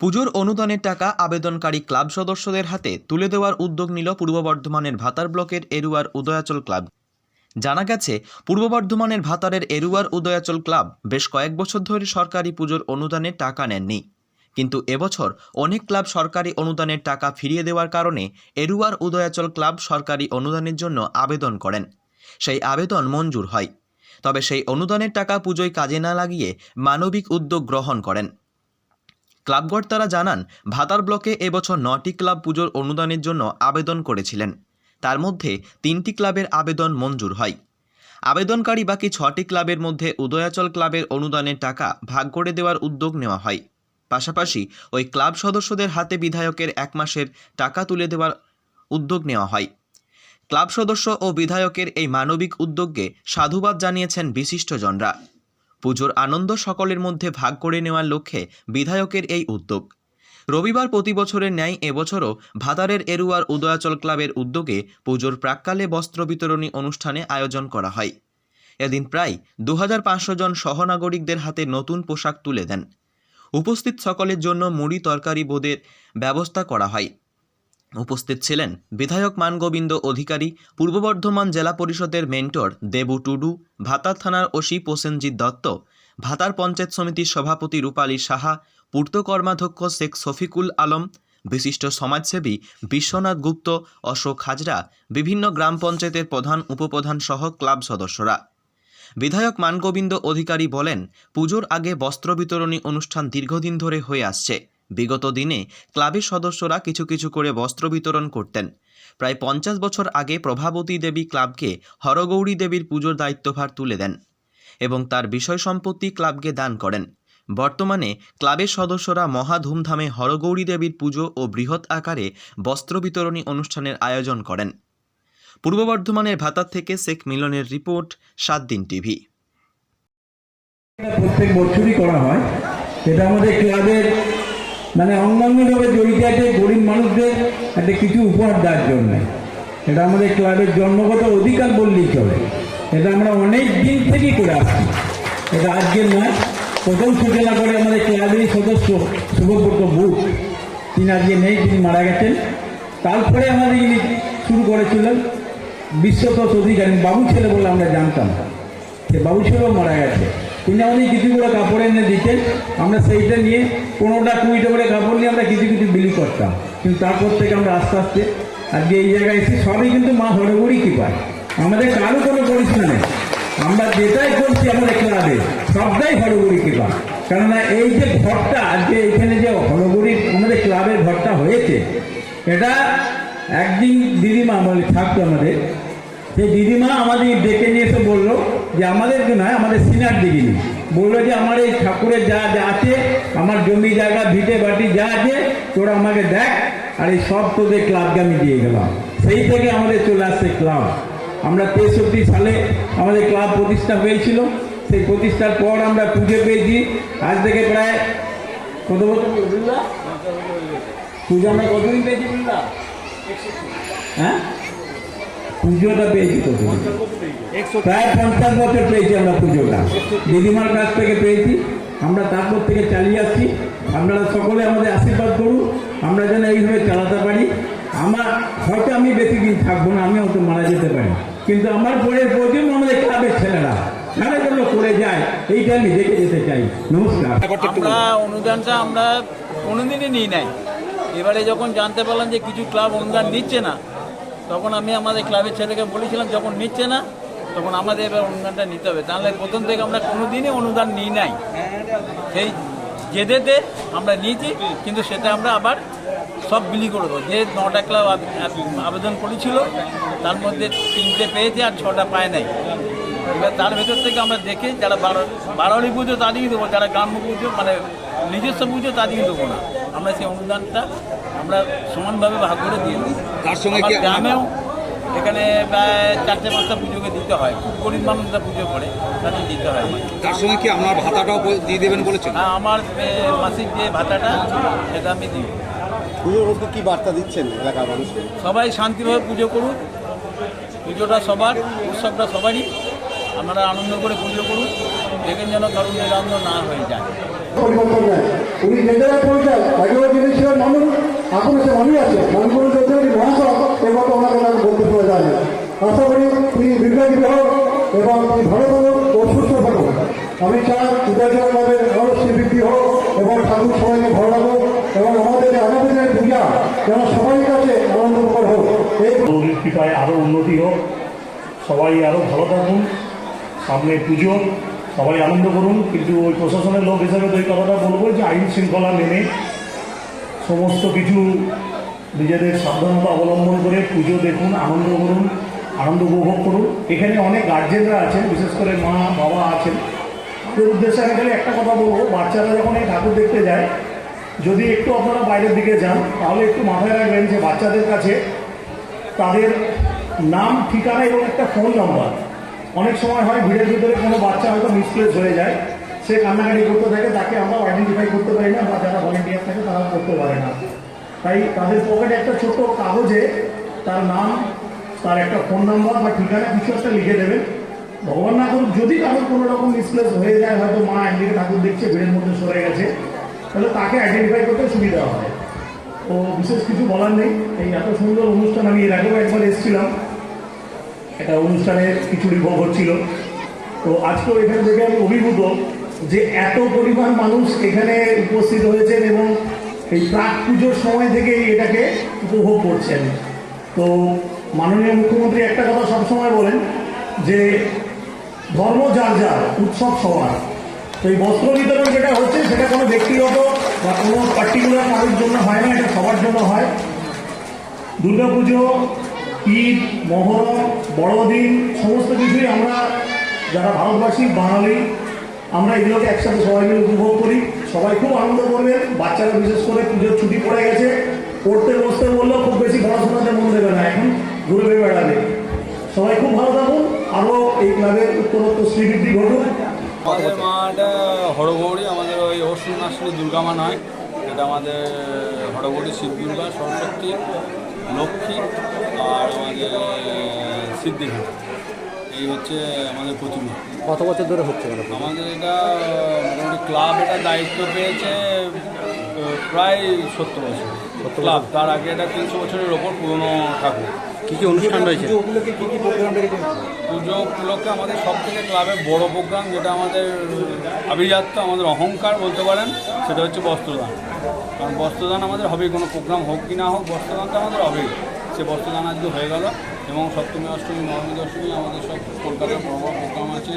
পুজোর অনুদানের টাকা আবেদনকারী ক্লাব সদস্যদের হাতে তুলে দেওয়ার উদ্যোগ নিল পূর্ব বর্ধমানের ভাতার ব্লকের এরুয়ার উদয়াচল ক্লাব। জানা গেছে, পূর্ব বর্ধমানের ভাতারের এরুয়ার উদয়াচল ক্লাব বেশ কয়েক বছর ধরে সরকারি পুজোর অনুদানের টাকা নেননি। কিন্তু এবছর অনেক ক্লাব সরকারি অনুদানের টাকা ফিরিয়ে দেওয়ার কারণে এরুয়ার উদয়াচল ক্লাব সরকারি অনুদানের জন্য আবেদন করেন। সেই আবেদন মঞ্জুর হয়। তবে সেই অনুদানের টাকা পুজোয় কাজে না লাগিয়ে মানবিক উদ্যোগ গ্রহণ করেন। ক্লাবকর্তারা জানান, ভাতার ব্লকে এবছর 9টি ক্লাব পুজোর অনুদানের জন্য আবেদন করেছিলেন। তার মধ্যে 3টি ক্লাবের আবেদন মঞ্জুর হয়। আবেদনকারী বাকি 6টি ক্লাবের মধ্যে উদয়াচল ক্লাবের অনুদানের টাকা ভাগ করে দেওয়ার উদ্যোগ নেওয়া হয়। পাশাপাশি ওই ক্লাব সদস্যদের হাতে বিধায়কের 1 মাসের টাকা তুলে দেওয়ার উদ্যোগ নেওয়া হয়। ক্লাব সদস্য ও বিধায়কের এই মানবিক উদ্যোগকে সাধুবাদ জানিয়েছেন বিশিষ্টজনরা। পুজোর আনন্দ সকলের মধ্যে ভাগ করে নেওয়ার লক্ষ্যে বিধায়কের এই উদ্যোগ। রবিবার প্রতি বছরের ন্যায় এবছরও ভাতারের এরুয়ার উদয়াচল ক্লাবের উদ্যোগে পুজোর প্রাক্কালে বস্ত্র বিতরণী অনুষ্ঠানে আয়োজন করা হয়। এদিন প্রায় 2500 জন সহনাগরিকদের হাতে নতুন পোশাক তুলে দেন। উপস্থিত সকলের জন্য মুড়ি তরকারি বোঁদের ব্যবস্থা করা হয়। উপস্থিত ছিলেন বিধায়ক মানগোবিন্দ অধিকারী, পূর্ব বর্ধমান জেলা পরিষদের মেন্টর দেবু টুডু, ভাতার থানার ওসি প্রসেনজিৎ দত্ত, ভাতার পঞ্চায়েত সমিতির সভাপতি রূপালী সাহা, পূর্ত কর্মাধ্যক্ষ শেখ শফিকুল আলম, বিশিষ্ট সমাজসেবী বিশ্বনাথ গুপ্ত, অশোক হাজরা, বিভিন্ন গ্রাম পঞ্চায়েতের প্রধান উপপ্রধান সহ ক্লাব সদস্যরা। বিধায়ক মানগোবিন্দ অধিকারী বলেন, পুজোর আগে বস্ত্র বিতরণী অনুষ্ঠান দীর্ঘদিন ধরে হয়ে আসছে। বিগত দিনে ক্লাবের সদস্যরা কিছু কিছু করে বস্ত্র বিতরণ করতেন। প্রায় 50 বছর আগে প্রভাবতী দেবী ক্লাবকে হরগৌরী দেবীর পুজোর দায়িত্বভার তুলে দেন এবং তার বিষয় সম্পত্তি ক্লাবকে দান করেন। বর্তমানে ক্লাবের সদস্যরা মহা ধুমধামে হরগৌরী দেবীর পুজো ও বৃহৎ আকারে বস্ত্র বিতরণী অনুষ্ঠানের আয়োজন করেন। পূর্ব বর্ধমানের ভাতার থেকে শেখ মিলনের রিপোর্ট, 7 দিন টিভি। প্রত্যেক বছরই করা হয়। এটা আমাদের ক্লাবের অঙ্গাঙ্গিভাবে জড়িত আছে গরিব মানুষদের একটা কিছু উপহার দেওয়ার জন্য। এটা আমাদের ক্লাবের জন্মগত অধিকার বললেই চলে। এটা আমরা অনেক দিন থেকেই করে আসছি। এটা আজকের নয়। প্রথম সূচনা করে আমাদের ক্লাবেরই সদস্য শুভব্রত বুক, তিনি আজকে নেই, তিনি মারা গেছেন। তারপরে আমাদের ইনি শুরু করেছিলেন বিশ্বতোষ অধিকারী, বাবু ছেলে বলে আমরা জানতাম। সে বাবু ছেলেও মারা গেছে। তিনি আমাদের কিছুগুলো কাপড় এনে দিতেন। আমরা সেইটা নিয়ে 15টা 20টা করে কাপড় নিয়ে আমরা কিছু কিছু বিলি করতাম। কিন্তু তারপর থেকে আমরা আস্তে আস্তে আজকে এই জায়গায় এসে সবই কিন্তু মা হরগৌরী কৃপায়। আমাদের কারো কোনো পরিশ্রম নেই। আমরা যেটাই করছি আমাদের ক্লাবে সবটাই হরগৌরী কৃপা। কেননা এই যে ঘরটা আজকে এখানে যে হরগৌরীর আমাদের ক্লাবের ঘরটা হয়েছে, এটা একদিন দিদিমা থাকতো আমাদের, সেই দিদিমা আমাদের ডেকে নিয়ে এসে বললো যে আমাদেরকে নয়, আমাদের সিনিয়র দিদিনি বললো যে আমার এই ঠাকুরের যা যা আছে, আমার জমি জায়গা ভিটে বাটি যা আছে তোরা আমাকে দেখ, আর এই সব তোদের ক্লাবকে আমি দিয়ে গেলাম। সেই থেকে আমাদের চলে আসছে ক্লাব। আমরা 63 সালে আমাদের ক্লাব প্রতিষ্ঠা হয়েছিল। সেই প্রতিষ্ঠার পর আমরা পুজো পেয়েছি। আজ থেকে প্রায় কত বছর পুজো আমরা কতদিন পেয়েছি বুঝলা? হ্যাঁ, পুজোটা পেয়েছি কত? প্রায় 50 বছর পেয়েছি আমরা পুজোটা। দিদিমার কাছ থেকে পেয়েছি। আমরা তারপর থেকে চালিয়ে আসছি। আপনারা সকলে আমাদের আশীর্বাদ করুন, আমরা যেন এইভাবে চালাতে পারি। আমার হয়তো আমি বেশি দিন থাকবো না, আমি হয়তো মারা যেতে পারি, কিন্তু আমার পরের প্রজন্ম আমাদের ক্লাবের ছেলেরা তারা যেন করে যায়, এইটা আমি দেখে যেতে চাই। নমস্কার। আমরা অনুদানটা আমরা কোনোদিনই নিই নাই। এবারে যখন জানতে পারলাম যে কিছু ক্লাব অনুদান নিচ্ছে না, তখন আমি আমাদের ক্লাবের ছেলেকে বলেছিলাম যখন নিচ্ছে না তখন আমাদের এবার অনুদানটা নিতে হবে। তাহলে প্রথম থেকে আমরা কোনোদিনই অনুদান নিই নাই। সেই জেদেতে আমরা নিয়েছি, কিন্তু সেটা আমরা আবার সব বিলি করে দেবো। যে 9টা ক্লাব আবেদন করেছিল তার মধ্যে 3টে পেয়েছে আর 6টা পায় নাই। এবার তার ভেতর থেকে আমরা দেখে যারা বারোয়ারি পুজো তাদেরই দেবো, যারা গ্রাম্য পুজো নিজস্ব পুজো তাদেরই দেবো না। আমরা সেই অনুদানটা আমরা সমানভাবে ভাগ করে দিয়ে দিই। তার সঙ্গে গ্রামেও এখানে প্রায় 4-5টা পুজোকে দিতে হয়। খুব গরিব মানুষরা পুজো করে, তাদের দিতে হয়। তার সঙ্গে কি আপনার ভাতাটাও দিয়ে দেবেন বলেছেন? হ্যাঁ, আমার মাসিক যে ভাতাটা সেটা আমি দিই। পুজোর মধ্যে কী বার্তা দিচ্ছেন এলাকার মানুষ? সবাই শান্তিভাবে পুজো করুন। পুজোটা সবার, উৎসবটা সবারই। আপনারা আনন্দ করে পুজো করুন, দেখেন যেন কারণ নিরঞ্জন না হয়ে যায়। পরিবর্তন নেয়, উনি নিজেরা আগেও যিনি ছিলেন মানুষ, এখন সে মানুষ আছে, মানুষগুলো যদি মহাশয় এবার তো ওনাকে আমি বলতে পারা যায় না। আশা করি তিনি দীর্ঘজীবী হোক এবং তিনি ভালো থাকুক ও সুস্থ থাকুক। আমি চাই উদয়চল ক্লাবের আরও শ্রীবৃদ্ধি হোক এবং ঠাকুর সবাইকে ভালো লাগুক এবং আমাদের আগামী দিনের পূজা যেন সবাই কাছে আনন্দকর হোক। এই কৃপায় আরও উন্নতি হোক, সবাই আরও ভালো থাকুন, সামনে পুজো, সবাই আনন্দ করুন। কিন্তু ওই প্রশাসনের লোক হিসেবে তো এই কথাটা বলবো যে আইন শৃঙ্খলা মেনে সমস্ত কিছু নিজেদের সাবধানতা অবলম্বন করে পুজো দেখুন, আনন্দ করুন, আনন্দ উপভোগ করুন। এখানে অনেক গার্জেনরা আছেন, বিশেষ করে মা বাবা আছেন। তাদের উদ্দেশ্যে আমি খালি একটা কথা বলবো, বাচ্চারা যখন এই ঠাকুর দেখতে যায়, যদি একটু আপনারা বাইরের দিকে যান তাহলে একটু মাথায় রাখবেন যে বাচ্চাদের কাছে তাদের নাম, ঠিকানা এবং একটা ফোন নাম্বার। অনেক সময় হয় ভিড়ের ভিতরে কোনো বাচ্চা হয়তো মিসপ্লেস হয়ে যায়, সে কান্নাকাটি করতে থাকে, তাকে আমরা আইডেন্টিফাই করতে পারি না, বা যারা ভলেন্টিয়ার থাকে তারা করতে পারে না। তাই তাদের পকেটে একটা ছোট্ট কাগজে তার নাম, তার একটা ফোন নাম্বার বা ঠিকানা কিছু একটা লিখে দেবেন। ভগবান না করুক যদি কারোর কোনো রকম মিসপ্লেস হয়ে যায়, হয়তো মা একদিকে ঠাকুর দেখছে, ভিড়ের মধ্যে সরে গেছে, তাহলে তাকে আইডেন্টিফাই করতে সুবিধা হয়। তো বিশেষ কিছু বলার নেই। এই এত সুন্দর অনুষ্ঠান আমি এর আগেও একবার এসেছিলাম, একটা অনুষ্ঠানের খিচুড়ি ভোগ হচ্ছিল। তো আজকেও এখান থেকে আমি অভিভূত যে এত পরিমাণ মানুষ এখানে উপস্থিত হয়েছেন এবং এই প্রাক পুজোর সময় থেকেই এটাকে উপভোগ করছেন। তো মাননীয় মুখ্যমন্ত্রী একটা কথা সবসময় বলেন যে ধর্ম যার যার, উৎসব সবার। তো এই বস্ত্র বিতরণ যেটা হচ্ছে সেটা কোনো ব্যক্তিগত বা কোনো পার্টিকুলার কারোর জন্য হয় না, এটা সবার জন্য হয়। দুর্গাপুজো, ঈদ, মহরম, বড়দিন সমস্ত কিছুই আমরা যারা ভারতবাসী, বাঙালি, আমরা এগুলোকে একসাথে সবাই মিলে উপভোগ করি। সবাই খুব আনন্দ করবেন। বাচ্চারা বিশেষ করে পুজোর ছুটি পড়ে গেছে, পড়তে বসতে বললেও খুব বেশি পড়াশোনাতে মন দেবে না, এখন ঘুরবে বেড়াবে। সবাই খুব ভালো থাকুন, আরও এই ক্লাবের উত্তরোত্তর শ্রীবৃদ্ধি ঘটুক। আমাদের মাটা হরগৌরী, আমাদের ওই অশ্বিন মাসের দুর্গা মা নয়, এটা আমাদের হরগৌরী শিব দুর্গা, সরস্বতী, লক্ষ্মী আর আমাদের সিদ্ধিঘাট, এই হচ্ছে আমাদের প্রতিমা। কত বছর ধরে হচ্ছে আমাদের এটা মোটামুটি ক্লাব এটা দায়িত্ব পেয়েছে প্রায় 70 বছর ক্লাব। তার আগে এটা 300 বছরের ওপর পুরনো ঠাকুর। কি কি অনুষ্ঠান রয়েছে? পুজো উপলক্ষে আমাদের সব থেকে ক্লাবের বড় প্রোগ্রাম, যেটা আমাদের আভিজাত্য, আমাদের অহংকার বলতে পারেন, সেটা হচ্ছে বস্ত্রদান। কারণ বস্ত্রদান আমাদের হবেই, কোনো প্রোগ্রাম হোক কি না হোক, বস্ত্রদানটা আমাদের হবেই। সে বস্ত্রদান আজকে হয়ে গেল এবং সপ্তমী, অষ্টমী, নবমী, দশমী আমাদের সব কলকাতার বড় বড় প্রোগ্রাম আছে।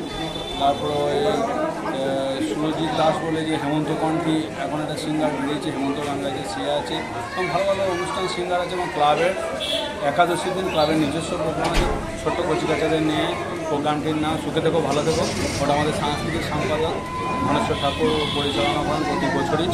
তারপরে সুরজিৎ দাস বলে যে হেমন্ত কণ্ঠী, এখন একটা সিঙ্গার বেরিয়েছে, হেমন্ত গান গাইছে, সে আছে এবং ভালো ভালো অনুষ্ঠান সিঙ্গার আছে। এবং ক্লাবের একাদশীর দিন ক্লাবের নিজস্ব প্রোগ্রাম আছে, ছোট্ট কচিকাচাদের নিয়ে। প্রোগ্রামটির নাম সুখে থেকো ভালো থেকো। ওটা আমাদের সাংস্কৃতিক সম্পাদক মনেশ্বর ঠাকুর পরিচালনা করেন প্রতি বছরই।